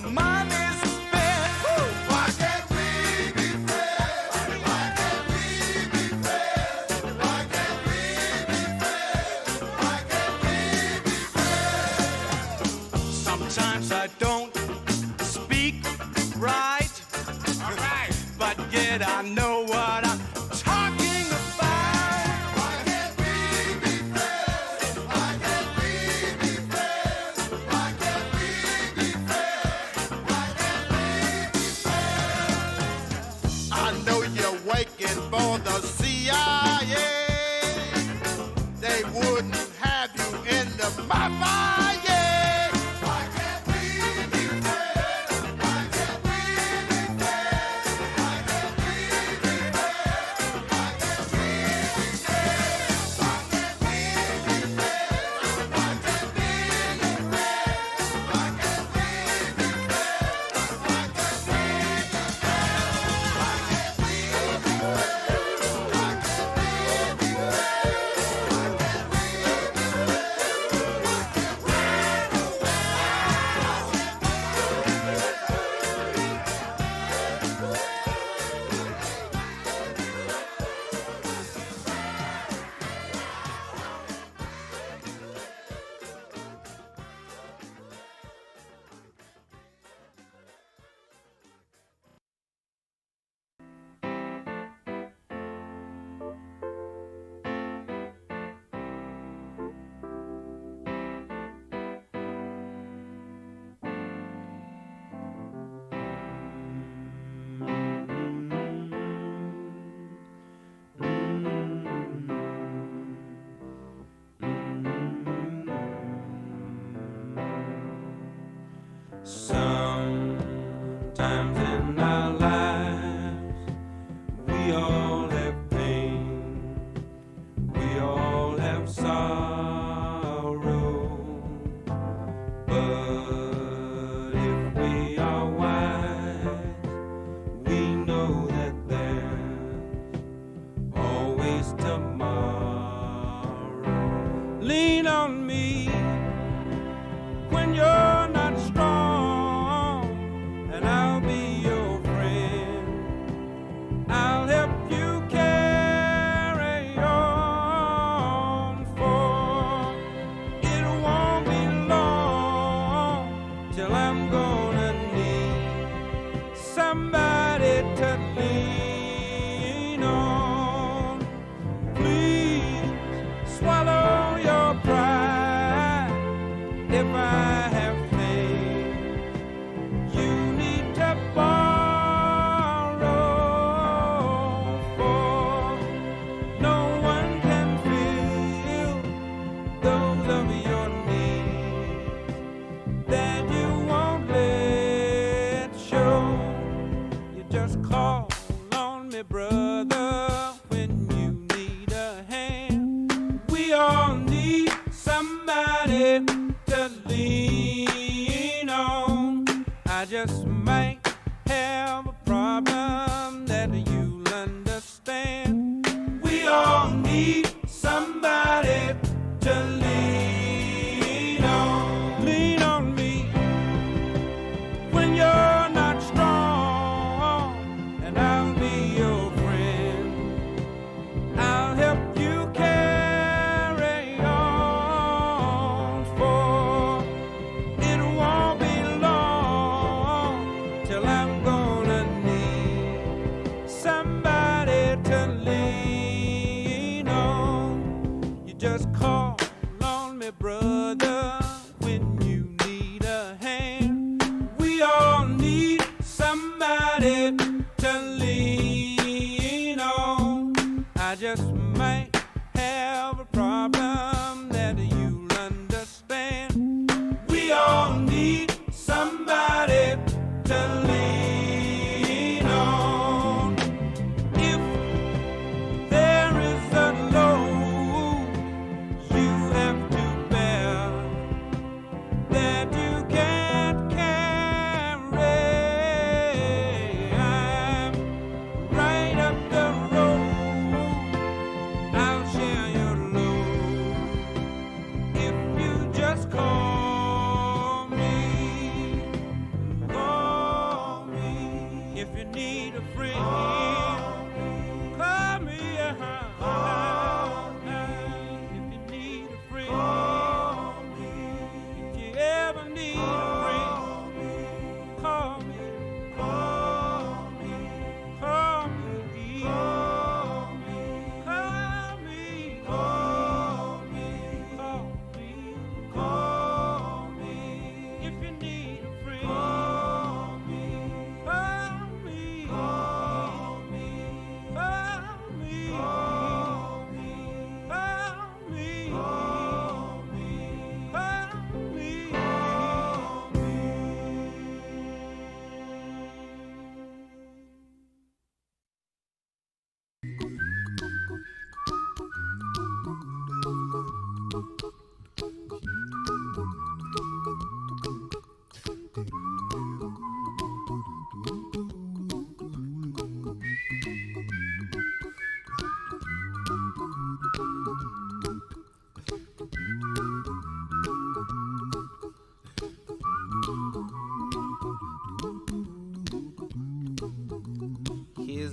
the money's spent. Why can't we be friends? Why can't we be friends? Why can't we be friends? Why can't we be friends? Sometimes I don't speak right. All right. But yet I know what I'm talking about. Why can't we be friends? Why can't we be friends? Why can't we be friends? Why can't we be friends? I know you're waiting for the CIA. They wouldn't have you in the mafia. Why can't we be friends? Why can't we be friends? Why can't we be friends? Why can't we be friends? Why can't we be friends? Why can't we be friends? Why can't we be friends? Why can't we be friends? Why can't we be friends? Why can't we be Sometimes in our lives, we all have pain, we all have sorrow. But if we are wise, we know that there's always tomorrow. Lean on me when you're not strong, and I'll be your friend. I'll help you carry on, for it won't be long till I'm gonna need somebody to lean on. Please swallow your pride. If I have faith, you need to borrow, for no one can feel those of your needs that you won't let show. You just call on me, brother, when you need a hand. We all need somebody to lean on. I just might have a problem that you'll understand. We all need somebody to lean on. Lean on me when you're not strong, and I'll be your friend. I'll help you carry on, for it won't be long till I'm gonna need somebody to lean on. You just call on me, brother, when you need a hand. We all need somebody to lean on. I just might have a problem that you'll understand. We all need somebody to lean on. If there is a load you have to bear that you can't carry, I'm right up the road. I'll share your load if you just call me.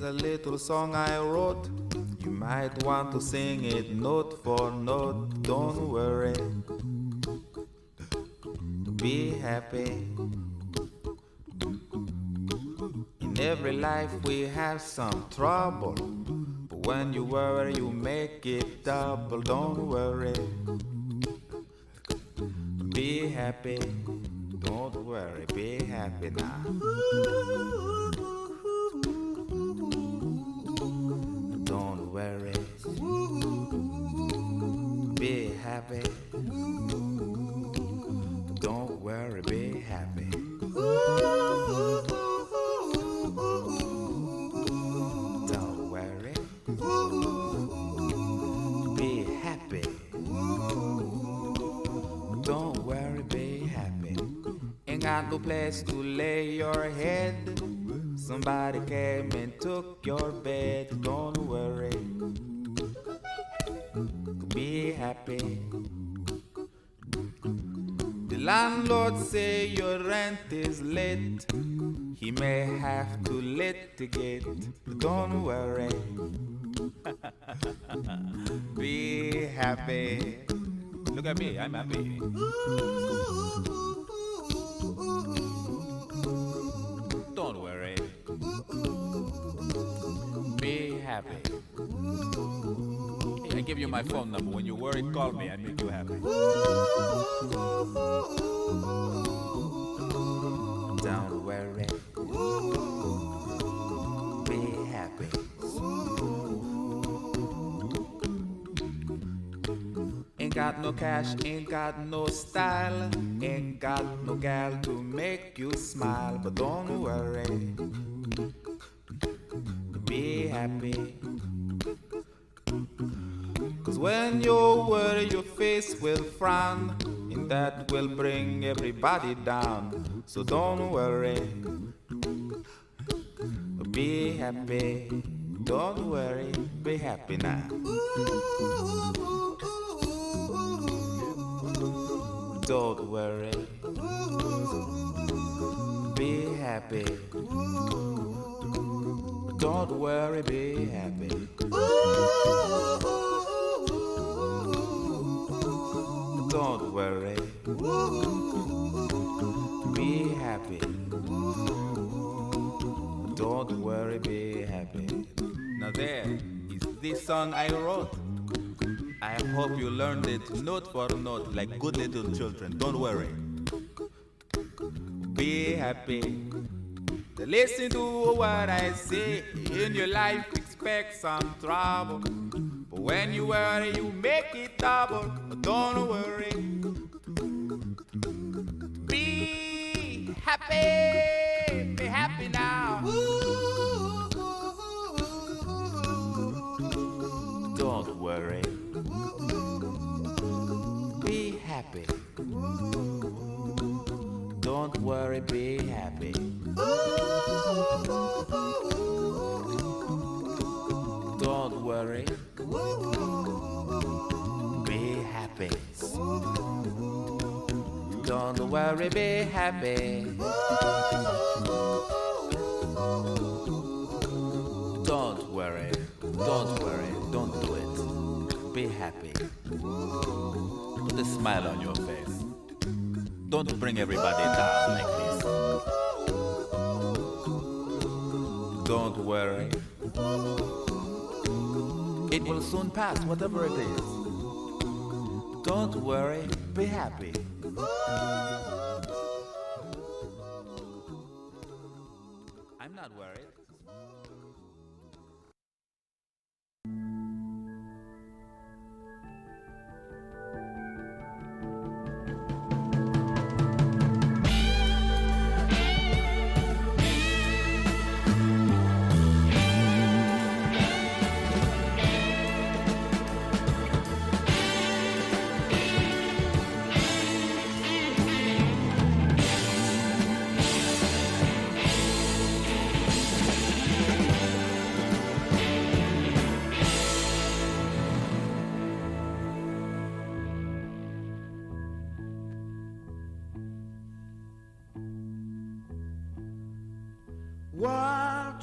a little song I wrote. You might want to sing it note for note. Don't worry, be happy. In every life we have some trouble, but when you worry you make it double. Don't worry, be happy. Don't worry, be happy now. Don't worry, be happy. Don't worry, be happy. Don't worry, be happy. Don't worry, be happy. Ain't got no place to lay your head. Somebody came and took your bed. Don't worry, be happy. The landlord say your rent is late. He may have to litigate. Don't worry, be happy. Look at me, I'm happy. Don't worry, be happy. Hey, I give you my phone number. When you worry, call me. I make you happy. Don't worry, be happy. Ain't got no cash, ain't got no style, ain't got no gal to make you smile. But don't worry, be happy. Cause when you worry your face will frown, and that will bring everybody down. So don't worry, be happy. Don't worry, be happy now. Don't worry, be happy. Don't worry, be happy. Don't worry, be happy. Don't worry, be happy. Now there is this song I wrote. I hope you learned it note for note like good little children. Don't worry, be happy. Listen to what I say. In your life expect some trouble, but when you worry you make it double. Don't worry, be happy. Be happy now. Don't worry, be happy. Don't worry, be happy. Don't worry, be happy. Don't worry, be happy. Don't worry, don't do it. Be happy. Put a smile on your face. Don't bring everybody down like this. Don't worry. It will soon pass, whatever it is. Don't worry, be happy. I'm not worried.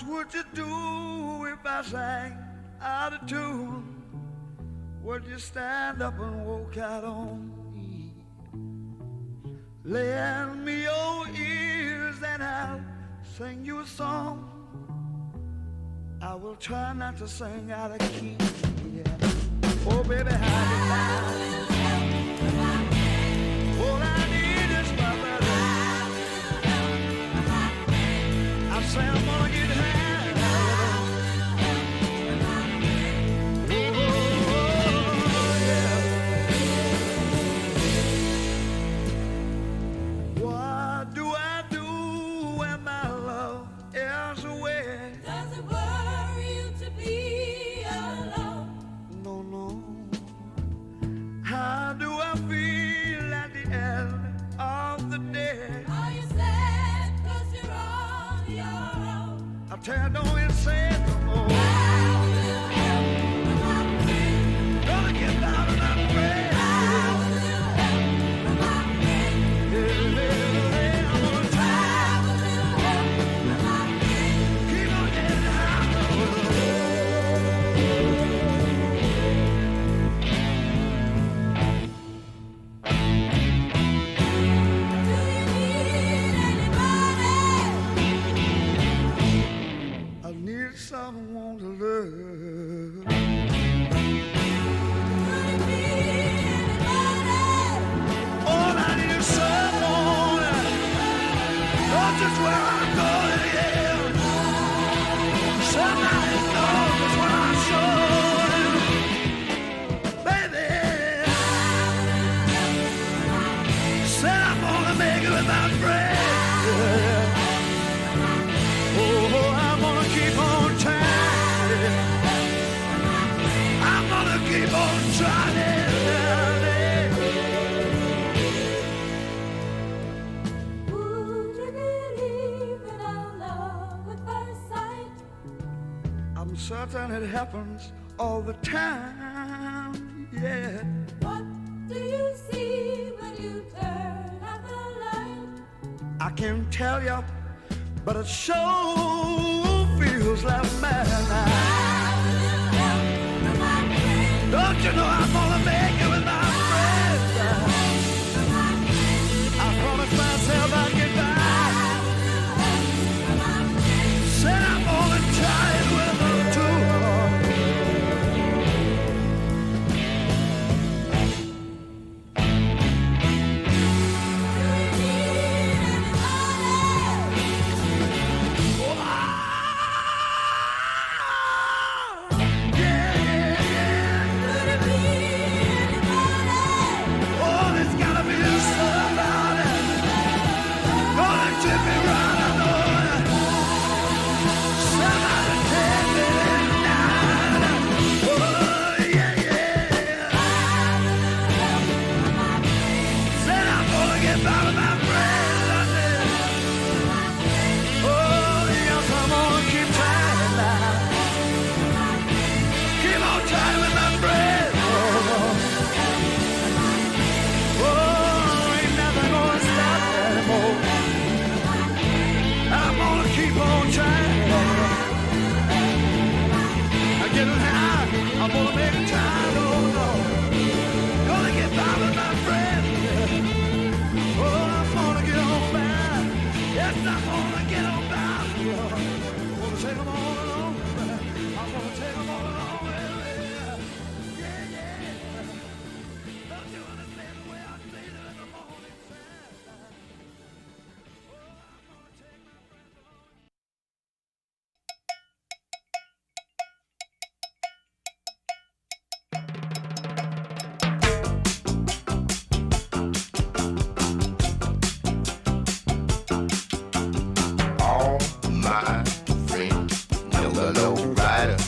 would you do if I sang out of tune? Would you stand up and walk out on me? Lend me your ears and I'll sing you a song. I will try not to sing out of key. Yeah. Oh, baby, how you like? All I need is my brother. I say I'm gonna get high. What do I do when my love is away? Does it worry you to be alone? No, no. How do I feel at the end of the day? Are you sad 'cause you're on your own? I tell you, don't even say it no more. Gonna get out of my way. I'm gonna try. Keep on getting high. I need someone to love. All I need is someone. Know just where I'm going, yeah. Somebody knows just where I'm going. Baby, said I'm gonna make it with my friends. Oh, I'm gonna keep on trying. I'm gonna keep on trying. Would you believe in our love at first sight? I'm certain it happens all the time, yeah. What do you see when you turn out the light? I can't tell you, but it sure feels like madness. Don't you know I'm gonna make it with my friends? I promised myself I'd get back. Said I'm gonna try it with them too. Oh, there's gotta be somebody gonna tip me right, I know. Somebody take me down. Oh, yeah, yeah. Said I'm gonna get by with my friends, I said. Oh, yes, I'm gonna keep trying now. Keep on trying with my friends. Oh, ain't nothing gonna stop me anymore. I'm gonna keep on trying. I'm getting high. I'm gonna make a time. Oh, no. Gonna get by with my friends. Oh, I'm gonna get on by. Yes, I'm gonna get on by. Gonna take them all along. I'm gonna take them all along. Yeah, yeah. Don't you understand the way I feel in the morning time? Oh, I'm gonna take my friends along. All my friends know the low rider.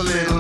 little